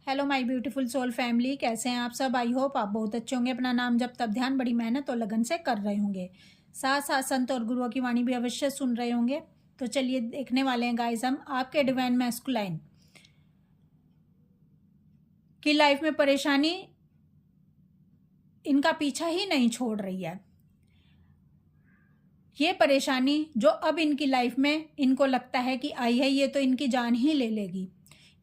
Hello my beautiful soul family, कैसे हैं आप सब। आई होप आप बहुत अच्छे होंगे। अपना नाम जब तब ध्यान बड़ी मेहनत और लगन से कर रहे होंगे। साथ साथ संत और गुरुओं की वाणी भी अवश्य सुन रहे होंगे। तो चलिए देखने वाले हैं गाइस हम आपके डिवाइन मैस्कुलाइन की लाइफ में परेशानी इनका पीछा ही नहीं छोड़ रही है। ये परेशानी जो अब इनकी लाइफ में इनको लगता है कि आई है, ये तो इनकी जान ही ले लेगी,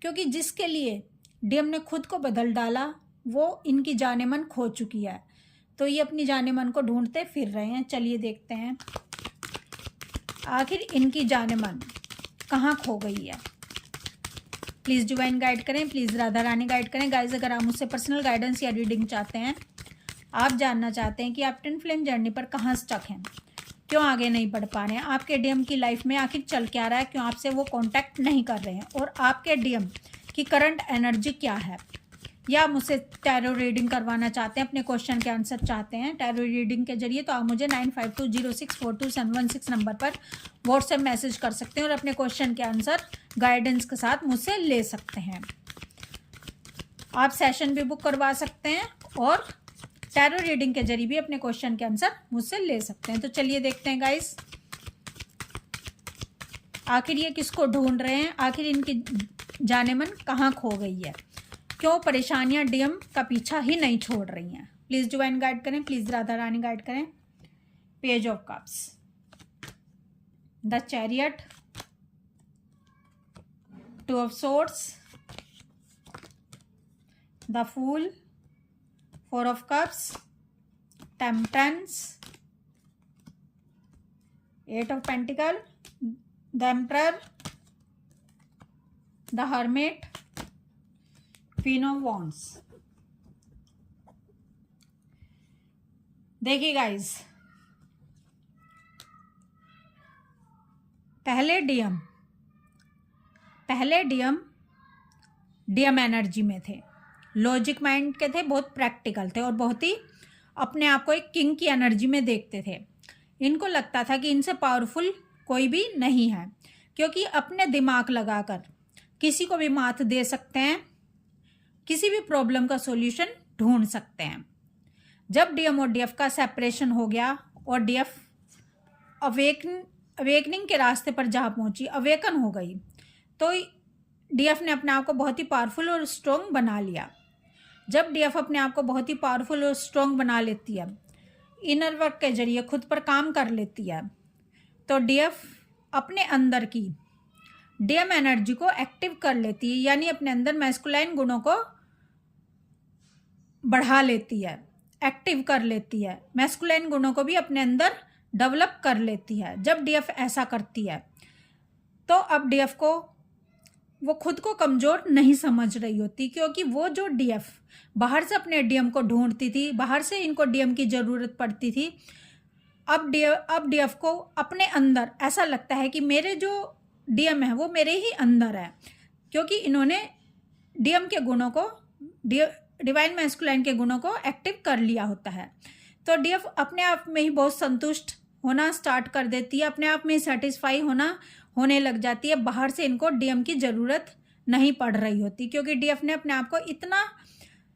क्योंकि जिसके लिए डीएम ने खुद को बदल डाला वो इनकी जाने मन खो चुकी है। तो ये अपनी जाने मन को ढूंढते फिर रहे हैं। चलिए देखते हैं आखिर इनकी जाने मन कहाँ खो गई है। प्लीज़ डिवाइन गाइड करें, प्लीज़ राधा रानी गाइड करें। गाइज अगर आप मुझसे पर्सनल गाइडेंस या रीडिंग चाहते हैं, आप जानना चाहते हैं कि आप ट्विन फ्लेम जर्नी पर कहाँ स्टक हैं, क्यों आगे नहीं बढ़ पा रहे हैं, आपके डीएम की लाइफ में आखिर चल क्या रहा है, क्यों आपसे वो कांटेक्ट नहीं कर रहे हैं, और आपके डीएम की करंट एनर्जी क्या है, या आप मुझसे टैरो रीडिंग करवाना चाहते हैं, अपने क्वेश्चन के आंसर चाहते हैं टैरो रीडिंग के जरिए, तो आप मुझे 9520642716 नंबर पर व्हाट्सएप मैसेज कर सकते हैं और अपने क्वेश्चन के आंसर गाइडेंस के साथ मुझसे ले सकते हैं। आप सेशन भी बुक करवा सकते हैं और टैरो रीडिंग के जरिए भी अपने क्वेश्चन के आंसर मुझसे ले सकते हैं। तो चलिए देखते हैं गाइस आखिर ये किसको ढूंढ रहे हैं, आखिर इनकी जाने मन कहाँ खो गई है, क्यों परेशानियां डीएम का पीछा ही नहीं छोड़ रही हैं। प्लीज़ डिवाइन गाइड करें, प्लीज़ राधा रानी गाइड करें। Page of cups, the chariot, two of swords, the fool, four of cups, temperance, eight of pentacle, the emperor, the hermit, queen of wands. देखिए गाइस, पहले डीएम एनर्जी में थे, logic mind के थे, बहुत practical थे और बहुत ही अपने आप को एक किंग की एनर्जी में देखते थे। इनको लगता था कि इनसे पावरफुल कोई भी नहीं है, क्योंकि अपने दिमाग लगाकर किसी को भी मात दे सकते हैं, किसी भी प्रॉब्लम का सॉल्यूशन ढूंढ सकते हैं। जब डीएम और डीएफ का सेपरेशन हो गया और डीएफ अवेकनिंग के रास्ते पर जहाँ पहुंची, अवेकन हो गई, तो डीएफ ने अपने आप को बहुत ही पावरफुल और स्ट्रॉन्ग बना लिया। जब डीएफ अपने आप को बहुत ही पावरफुल और स्ट्रॉन्ग बना लेती है, इनर वर्क के जरिए खुद पर काम कर लेती है, तो डीएफ अपने अंदर की डीएम एनर्जी को एक्टिव कर लेती है, यानी अपने अंदर मैस्कुलाइन गुणों को बढ़ा लेती है, एक्टिव कर लेती है, मैस्कुलाइन गुणों को भी अपने अंदर डेवलप कर लेती है। जब डीएफ ऐसा करती है तो अब डीएफ को वो खुद को कमज़ोर नहीं समझ रही होती, क्योंकि वो जो डीएफ बाहर से अपने डीएम को ढूंढती थी, बाहर से इनको डीएम की ज़रूरत पड़ती थी, अब डीएफ को अपने अंदर ऐसा लगता है कि मेरे जो डीएम है वो मेरे ही अंदर है, क्योंकि इन्होंने डीएम के गुणों को, डिवाइन मैस्कुलाइन के गुणों को एक्टिव कर लिया होता है। तो डीएफ अपने आप में ही बहुत संतुष्ट होना स्टार्ट कर देती है, अपने आप में सेटिस्फाई होने लग जाती है। बाहर से इनको डीएम की ज़रूरत नहीं पड़ रही होती, क्योंकि डीएफ ने अपने आप को इतना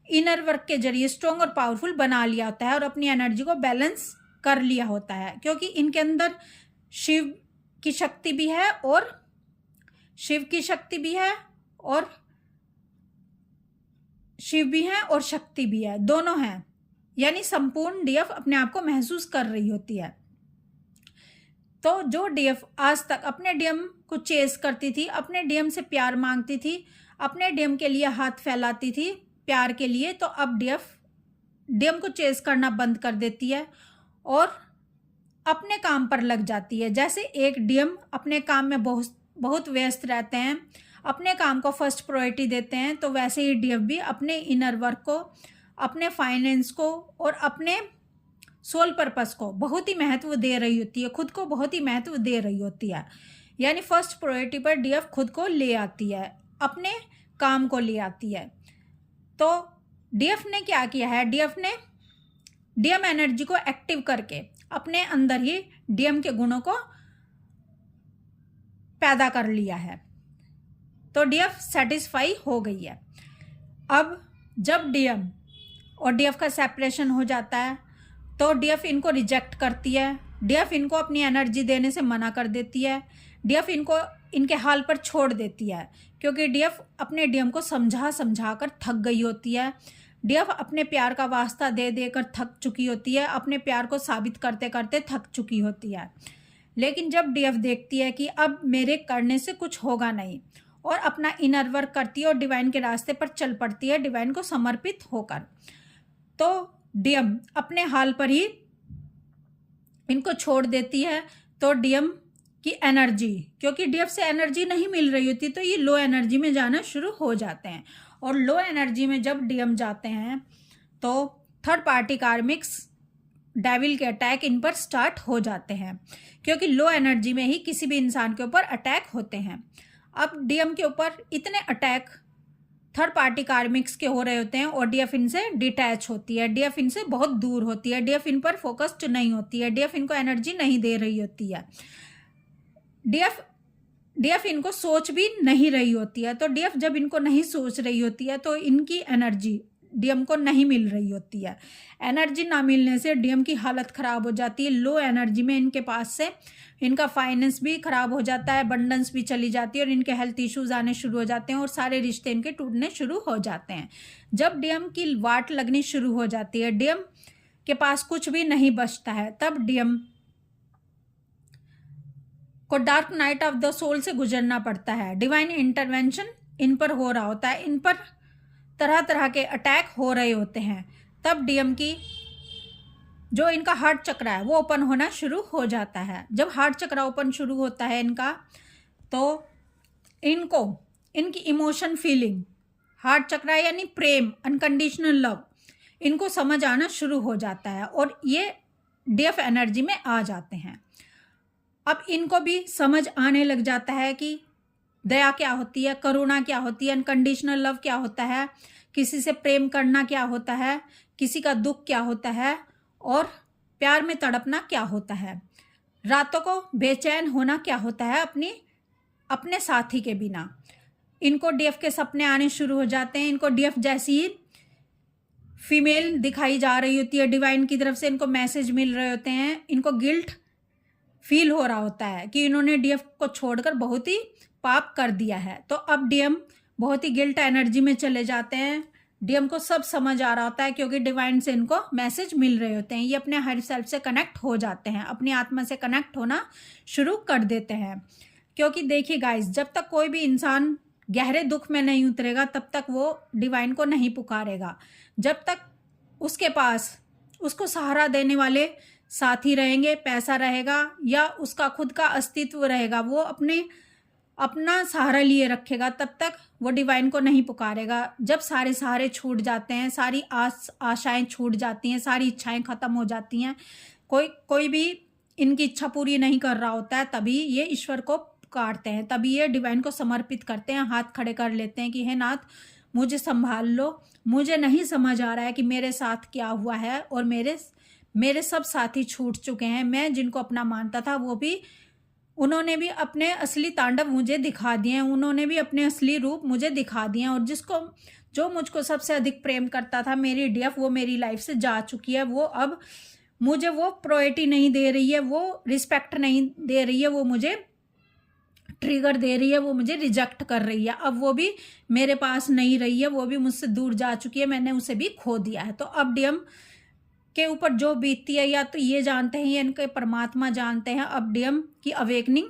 इनर वर्क के जरिए स्ट्रॉन्ग और पावरफुल बना लिया होता है और अपनी एनर्जी को बैलेंस कर लिया होता है, क्योंकि इनके अंदर शिव की शक्ति भी है और शिव भी हैं और शक्ति भी है, दोनों हैं, यानी संपूर्ण डीएफ अपने आप को महसूस कर रही होती है। तो जो डीएफ आज तक अपने डीएम को चेस करती थी, अपने डीएम से प्यार मांगती थी, अपने डीएम के लिए हाथ फैलाती थी प्यार के लिए, तो अब डीएम को चेस करना बंद कर देती है और अपने काम पर लग जाती है। जैसे एक डीएम अपने काम में बहुत व्यस्त रहते हैं, अपने काम को फर्स्ट प्रायोरिटी देते हैं, तो वैसे ही डीएफ भी अपने इनर वर्क को, अपने फाइनेंस को और अपने सोल पर्पस को बहुत ही महत्व दे रही होती है, खुद को बहुत ही महत्व दे रही होती है। यानी फर्स्ट प्रायोरिटी पर डीएफ खुद को ले आती है, अपने काम को ले आती है। तो डीएफ ने क्या किया है, डीएफ ने डीएम एनर्जी को एक्टिव करके अपने अंदर ही डीएम के गुणों को पैदा कर लिया है। तो डीएफ सेटिस्फाई हो गई है। अब जब डीएम और डीएफ का सेपरेशन हो जाता है तो डीएफ इनको रिजेक्ट करती है, डीएफ इनको अपनी एनर्जी देने से मना कर देती है, डीएफ इनको इनके हाल पर छोड़ देती है, क्योंकि डीएफ अपने डीएम को समझा कर थक गई होती है। डीएफ अपने प्यार का वास्ता दे देकर थक चुकी होती है, अपने प्यार को साबित करते करते थक चुकी होती है। लेकिन जब डीएफ देखती है कि अब मेरे करने से कुछ होगा नहीं, और अपना इनर वर्क करती है और डिवाइन के रास्ते पर चल पड़ती है, डिवाइन को समर्पित होकर, तो डीएम अपने हाल पर ही इनको छोड़ देती है। तो डीएम की एनर्जी, क्योंकि डीएफ से एनर्जी नहीं मिल रही होती, तो ये लो एनर्जी में जाना शुरू हो जाते हैं। और लो एनर्जी में जब डीएम जाते हैं तो थर्ड पार्टी कार्मिक्स, डेविल के अटैक इन पर स्टार्ट हो जाते हैं, क्योंकि लो एनर्जी में ही किसी भी इंसान के ऊपर अटैक होते हैं। अब डीएम के ऊपर इतने अटैक थर्ड पार्टी कार्मिक्स के हो रहे होते हैं और डीएफ इनसे डिटैच होती है, डीएफ इनसे बहुत दूर होती है, डीएफ इन पर फोकस्ड नहीं होती है, डीएफ इनको एनर्जी नहीं दे रही होती है, डीएफ इनको सोच भी नहीं रही होती है। तो डीएफ जब इनको नहीं सोच रही होती है तो इनकी एनर्जी डीएम को नहीं मिल रही होती है। एनर्जी ना मिलने से डीएम की हालत ख़राब हो जाती है। लो एनर्जी में इनके पास से इनका फाइनेंस भी ख़राब हो जाता है, अबंडेंस भी चली जाती है और इनके हेल्थ इश्यूज आने शुरू हो जाते हैं और सारे रिश्ते इनके टूटने शुरू हो जाते हैं। जब डीएम की वाट लगनी शुरू हो जाती है, डीएम के पास कुछ भी नहीं बचता है, तब डीएम को dark night of the soul से गुजरना पड़ता है। डिवाइन इंटरवेंशन इन पर हो रहा होता है, इन पर तरह तरह के अटैक हो रहे होते हैं। तब डीएम की जो इनका हार्ट चक्र है वो ओपन होना शुरू हो जाता है। जब हार्ट चक्र ओपन शुरू होता है इनका, तो इनको इनकी इमोशन फीलिंग, हार्ट चक्र यानी प्रेम, अनकंडीशनल लव, इनको समझ आना शुरू हो जाता है और ये डीएफ एनर्जी में आ जाते हैं। अब इनको भी समझ आने लग जाता है कि दया क्या होती है, करुणा क्या होती है, अनकंडीशनल लव क्या होता है, किसी से प्रेम करना क्या होता है, किसी का दुख क्या होता है और प्यार में तड़पना क्या होता है, रातों को बेचैन होना क्या होता है अपने साथी के बिना। इनको डीएफ के सपने आने शुरू हो जाते हैं। इनको डीएफ जैसी ही फीमेल दिखाई जा रही होती है, डिवाइन की तरफ से इनको मैसेज मिल रहे होते हैं। इनको गिल्ट फील हो रहा होता है कि इन्होंने डीएफ को छोड़कर बहुत ही पाप कर दिया है। तो अब डीएम बहुत ही गिल्ट एनर्जी में चले जाते हैं। डीएम को सब समझ आ रहा होता है क्योंकि डिवाइन से इनको मैसेज मिल रहे होते हैं। ये अपने हायर सेल्फ से कनेक्ट हो जाते हैं, अपनी आत्मा से कनेक्ट होना शुरू कर देते हैं। क्योंकि देखिए गाइस, जब तक कोई भी इंसान गहरे दुख में नहीं उतरेगा तब तक वो डिवाइन को नहीं पुकारेगा। जब तक उसके पास उसको सहारा देने वाले साथी रहेंगे, पैसा रहेगा या उसका खुद का अस्तित्व रहेगा, वो अपना सहारा लिए रखेगा, तब तक वो डिवाइन को नहीं पुकारेगा। जब सारे सहारे छूट जाते हैं, सारी आशाएं छूट जाती हैं, सारी इच्छाएं खत्म हो जाती हैं, कोई भी इनकी इच्छा पूरी नहीं कर रहा होता है, तभी ये ईश्वर को पुकारते हैं, तभी ये डिवाइन को समर्पित करते हैं, हाथ खड़े कर लेते हैं कि हे नाथ मुझे संभाल लो, मुझे नहीं समझ आ रहा है कि मेरे साथ क्या हुआ है और मेरे सब साथी छूट चुके हैं। मैं जिनको अपना मानता था उन्होंने भी अपने असली तांडव मुझे दिखा दिए हैं, उन्होंने भी अपने असली रूप मुझे दिखा दिए हैं और जो मुझको सबसे अधिक प्रेम करता था, मेरी डीएफ, वो मेरी लाइफ से जा चुकी है। वो अब मुझे वो प्रायोरिटी नहीं दे रही है, वो रिस्पेक्ट नहीं दे रही है, वो मुझे ट्रिगर दे रही है, वो मुझे रिजेक्ट कर रही है। अब वो भी मेरे पास नहीं रही है, वो भी मुझसे दूर जा चुकी है, मैंने उसे भी खो दिया है। तो अब डीएम के ऊपर जो बीतती है या तो ये जानते हैं या इनके परमात्मा जानते हैं, अब डीएम की अवेकनिंग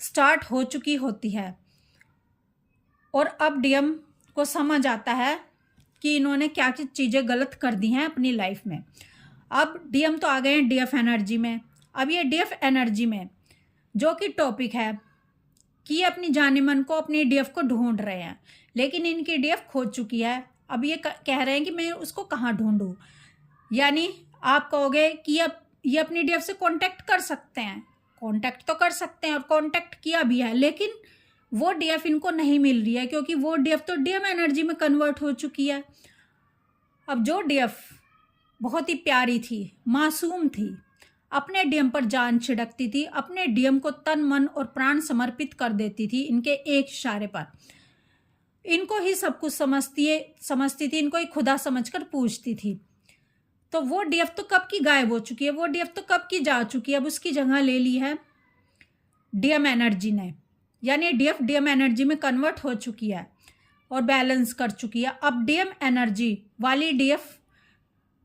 स्टार्ट हो चुकी होती है और अब डीएम को समझ आता है कि इन्होंने क्या क्या चीज़ें गलत कर दी हैं अपनी लाइफ में। अब डीएम तो आ गए हैं डीएफ एनर्जी में। अब ये डीएफ एनर्जी में जो कि टॉपिक है कि ये अपनी जाने मन को, अपनी डीएफ को ढूंढ रहे हैं, लेकिन इनकी डीएफ खो चुकी है। अब ये कह रहे हैं कि मैं उसको कहाँ ढूंढूं। यानी आप कहोगे कि अब ये अपनी डीएफ से कांटेक्ट कर सकते हैं, कांटेक्ट तो कर सकते हैं और कांटेक्ट किया भी है, लेकिन वो डीएफ इनको नहीं मिल रही है क्योंकि वो डीएफ तो डीएम एनर्जी में कन्वर्ट हो चुकी है। अब जो डीएफ बहुत ही प्यारी थी, मासूम थी, अपने डीएम पर जान छिड़कती थी, अपने डीएम को तन मन और प्राण समर्पित कर देती थी इनके एक इशारे पर, इनको ही सब कुछ समझती थी, इनको ही खुदा समझकर पूछती थी। तो वो डीएफ तो कब की गायब हो चुकी है, वो डीएफ तो कब की जा चुकी है। अब उसकी जगह ले ली है डीएम एनर्जी ने, यानी डीएफ डीएम एनर्जी में कन्वर्ट हो चुकी है और बैलेंस कर चुकी है। अब डीएम एनर्जी वाली डीएफ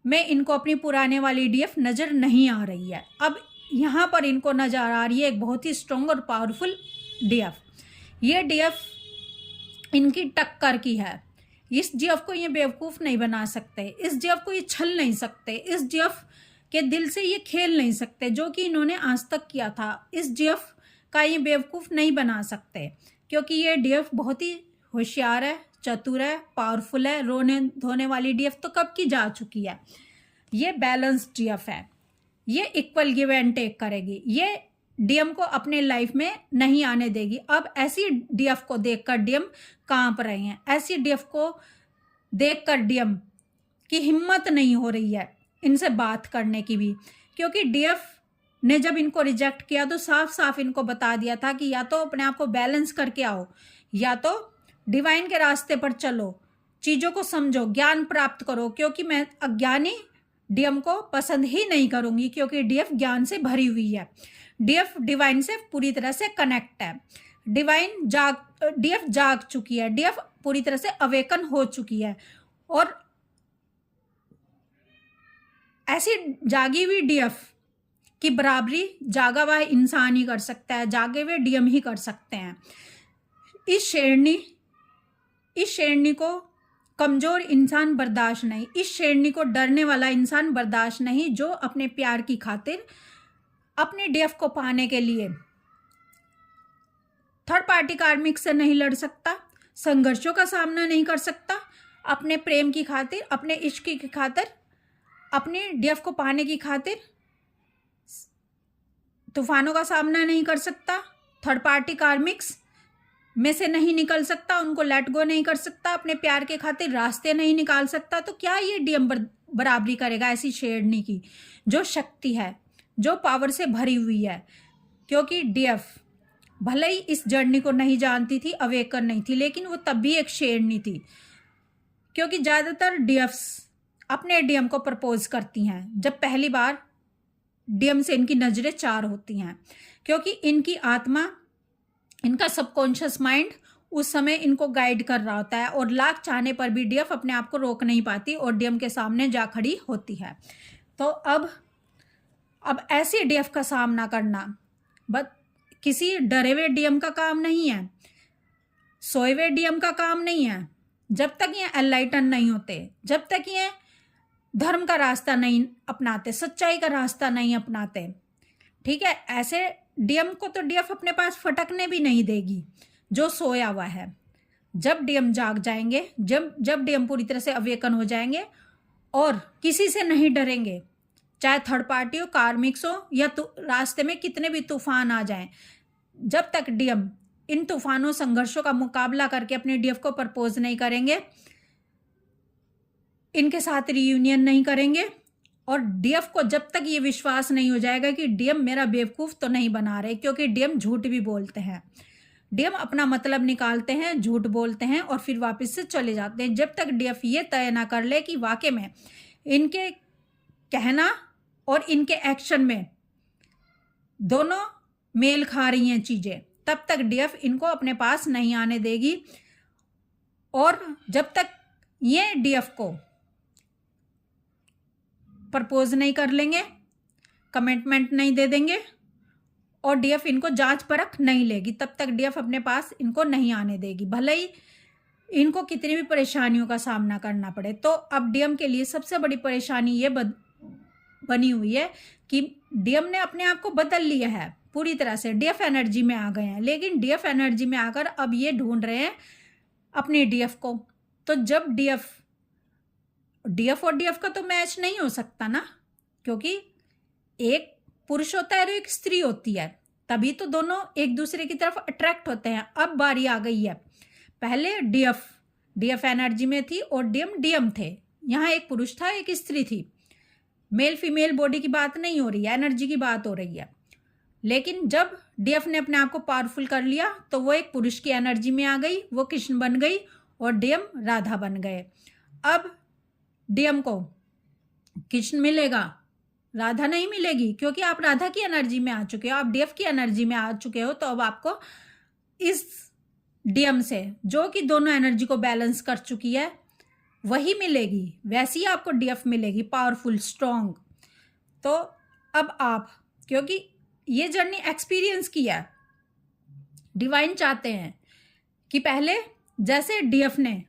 में इनको अपनी पुराने वाली डीएफ नज़र नहीं आ रही है। अब यहाँ पर इनको नज़र आ रही है एक बहुत ही स्ट्रॉन्ग और पावरफुल डीएफ। ये डीएफ इनकी टक्कर की है। इस डीएफ को ये बेवकूफ़ नहीं बना सकते, इस डीएफ को ये छल नहीं सकते, इस डीएफ के दिल से ये खेल नहीं सकते जो कि इन्होंने आज तक किया था। इस डीएफ का ये बेवकूफ़ नहीं बना सकते, क्योंकि ये डीएफ बहुत ही होशियार है, चतुर है, पावरफुल है। रोने धोने वाली डीएफ तो कब की जा चुकी है। ये बैलेंस डीएफ है, ये इक्वल गिव एंड टेक करेगी, ये डीएम को अपने लाइफ में नहीं आने देगी। अब ऐसी डीएफ को देखकर डीएम कांप रहे हैं, ऐसी डीएफ को देखकर डीएम की हिम्मत नहीं हो रही है इनसे बात करने की भी, क्योंकि डीएफ ने जब इनको रिजेक्ट किया तो साफ साफ इनको बता दिया था कि या तो अपने आप को बैलेंस करके आओ, या तो डिवाइन के रास्ते पर चलो, चीज़ों को समझो, ज्ञान प्राप्त करो, क्योंकि मैं अज्ञानी डीएम को पसंद ही नहीं करूँगी, क्योंकि डीएफ ज्ञान से भरी हुई है, डीएफ डिवाइन से पूरी तरह से कनेक्ट है। डीएफ जाग चुकी है, डीएफ पूरी तरह से अवेकन हो चुकी है। और ऐसी जागी हुई डीएफ की बराबरी जागा हुआ इंसान ही कर सकता है, जागे हुए डीएम ही कर सकते हैं। इस शेरनी को कमज़ोर इंसान बर्दाश्त नहीं, इस शेरनी को डरने वाला इंसान बर्दाश्त नहीं, जो अपने प्यार की खातिर अपने डीएफ को पाने के लिए थर्ड पार्टी कार्मिक से नहीं लड़ सकता, संघर्षों का सामना नहीं कर सकता, अपने प्रेम की खातिर, अपने इश्क की खातिर, अपने डीएफ को पाने की खातिर तूफानों का सामना नहीं कर सकता, थर्ड पार्टी कार्मिक्स में से नहीं निकल सकता, उनको लेट गो नहीं कर सकता, अपने प्यार के खातिर रास्ते नहीं निकाल सकता, तो क्या ये डीएम बराबरी करेगा ऐसी शेरनी की, जो शक्ति है, जो पावर से भरी हुई है। क्योंकि डीएफ भले ही इस जर्नी को नहीं जानती थी, अवेकन नहीं थी, लेकिन वो तब भी एक शेरनी थी। क्योंकि ज़्यादातर डीएफ्स अपने डीएम को प्रपोज करती हैं जब पहली बार डीएम से इनकी नज़रें चार होती हैं, क्योंकि इनकी आत्मा, इनका सबकॉन्शियस माइंड उस समय इनको गाइड कर रहा होता है, और लाख चाहने पर भी डीएफ अपने आप को रोक नहीं पाती और डीएम के सामने जा खड़ी होती है। तो अब ऐसी डीएफ का सामना करना किसी डरे हुए डीएम का काम नहीं है, सोए हुए डीएम का काम नहीं है। जब तक ये एनलाइटन नहीं होते, जब तक ये धर्म का रास्ता नहीं अपनाते, सच्चाई का रास्ता नहीं अपनाते, ठीक है, ऐसे डीएम को तो डीएफ अपने पास फटकने भी नहीं देगी जो सोया हुआ है। जब डीएम जाग जाएंगे, जब डीएम पूरी तरह से अवेकन हो जाएंगे और किसी से नहीं डरेंगे, चाहे थर्ड पार्टी हो, कार्मिक्स हो, या रास्ते में कितने भी तूफान आ जाएं, जब तक डीएम इन तूफानों, संघर्षों का मुकाबला करके अपने डीएफ को प्रपोज नहीं करेंगे, इनके साथ रियूनियन नहीं करेंगे, और डीएफ को जब तक ये विश्वास नहीं हो जाएगा कि डीएम मेरा बेवकूफ़ तो नहीं बना रहे, क्योंकि डीएम झूठ भी बोलते हैं, डीएम अपना मतलब निकालते हैं, झूठ बोलते हैं और फिर वापस से चले जाते हैं। जब तक डीएफ ये तय ना कर ले कि वाकई में इनके कहना और इनके एक्शन में दोनों मेल खा रही हैं चीज़ें, तब तक डीएफ इनको अपने पास नहीं आने देगी। और जब तक ये डीएफ को प्रपोज नहीं कर लेंगे, कमिटमेंट नहीं दे देंगे और डीएफ इनको जांच परख नहीं लेगी, तब तक डीएफ अपने पास इनको नहीं आने देगी, भले ही इनको कितनी भी परेशानियों का सामना करना पड़े। तो अब डीएम के लिए सबसे बड़ी परेशानी ये बनी हुई है कि डीएम ने अपने आप को बदल लिया है, पूरी तरह से डीएफ एनर्जी में आ गए हैं, लेकिन डीएफ एनर्जी में आकर अब ये ढूंढ रहे हैं अपनी डीएफ को। तो जब डीएफ और डीएफ का तो मैच नहीं हो सकता ना, क्योंकि एक पुरुष होता है और एक स्त्री होती है, तभी तो दोनों एक दूसरे की तरफ अट्रैक्ट होते हैं। अब बारी आ गई है, पहले डीएफ एनर्जी में थी और डीएम थे, यहाँ एक पुरुष था, एक स्त्री थी, मेल फीमेल बॉडी की बात नहीं हो रही है, एनर्जी की बात हो रही है। लेकिन जब डीएफ ने अपने आप को पावरफुल कर लिया तो वो एक पुरुष की एनर्जी में आ गई, वो कृष्ण बन गई और डीएम राधा बन गए। अब डीएम को कृष्ण मिलेगा, राधा नहीं मिलेगी, क्योंकि आप राधा की एनर्जी में आ चुके हो, आप डीएफ की एनर्जी में आ चुके हो। तो अब आपको इस डीएम से, जो कि दोनों एनर्जी को बैलेंस कर चुकी है, वही मिलेगी, वैसी आपको डीएफ मिलेगी, पावरफुल, स्ट्रॉन्ग। तो अब आप, क्योंकि ये जर्नी एक्सपीरियंस की है, डिवाइन चाहते हैं कि पहले जैसे डीएफ ने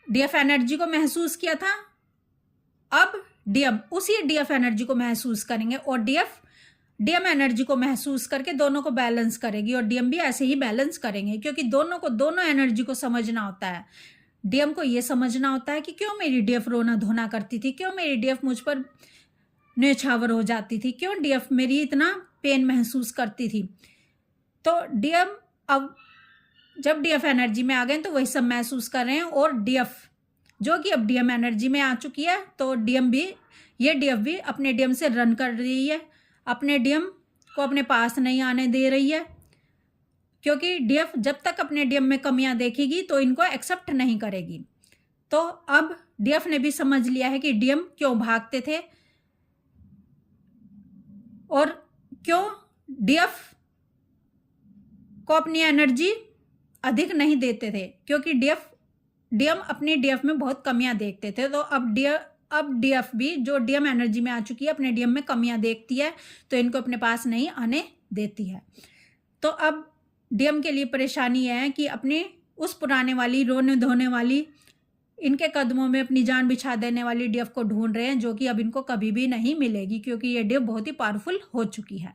डीएफ एनर्जी को महसूस किया था, अब डीएम उसी डीएफ एनर्जी को महसूस करेंगे और डीएम एनर्जी को महसूस करके दोनों को बैलेंस करेगी, और डीएम भी ऐसे ही बैलेंस करेंगे, क्योंकि दोनों एनर्जी को समझना होता है। डीएम को ये समझना होता है कि क्यों मेरी डीएफ रोना धोना करती थी, क्यों मेरी डीएफ मुझ पर न्यौछावर हो जाती थी, क्यों डीएफ मेरी इतना पेन महसूस करती थी। तो डीएम अब जब डीएफ एनर्जी में आ गए तो वही सब महसूस कर रहे हैं, और डीएफ जो कि अब डीएम एनर्जी में आ चुकी है, तो डीएफ भी अपने डीएम से रन कर रही है, अपने डीएम को अपने पास नहीं आने दे रही है, क्योंकि डीएफ जब तक अपने डीएम में कमियां देखेगी तो इनको एक्सेप्ट नहीं करेगी। तो अब डीएफ ने भी समझ लिया है कि डीएम क्यों भागते थे और क्यों डीएफ को अपनी एनर्जी अधिक नहीं देते थे, क्योंकि डीएम अपनी डीएफ में बहुत कमियां देखते थे। तो अब डीएफ भी, जो डीएम एनर्जी में आ चुकी है, अपने डीएम में कमियां देखती है, तो इनको अपने पास नहीं आने देती है। तो अब डीएम के लिए परेशानी है कि अपने उस पुराने वाली, रोने धोने वाली, इनके कदमों में अपनी जान बिछा देने वाली डीएफ को ढूंढ रहे हैं, जो कि अब इनको कभी भी नहीं मिलेगी, क्योंकि ये डीएफ बहुत ही पावरफुल हो चुकी है।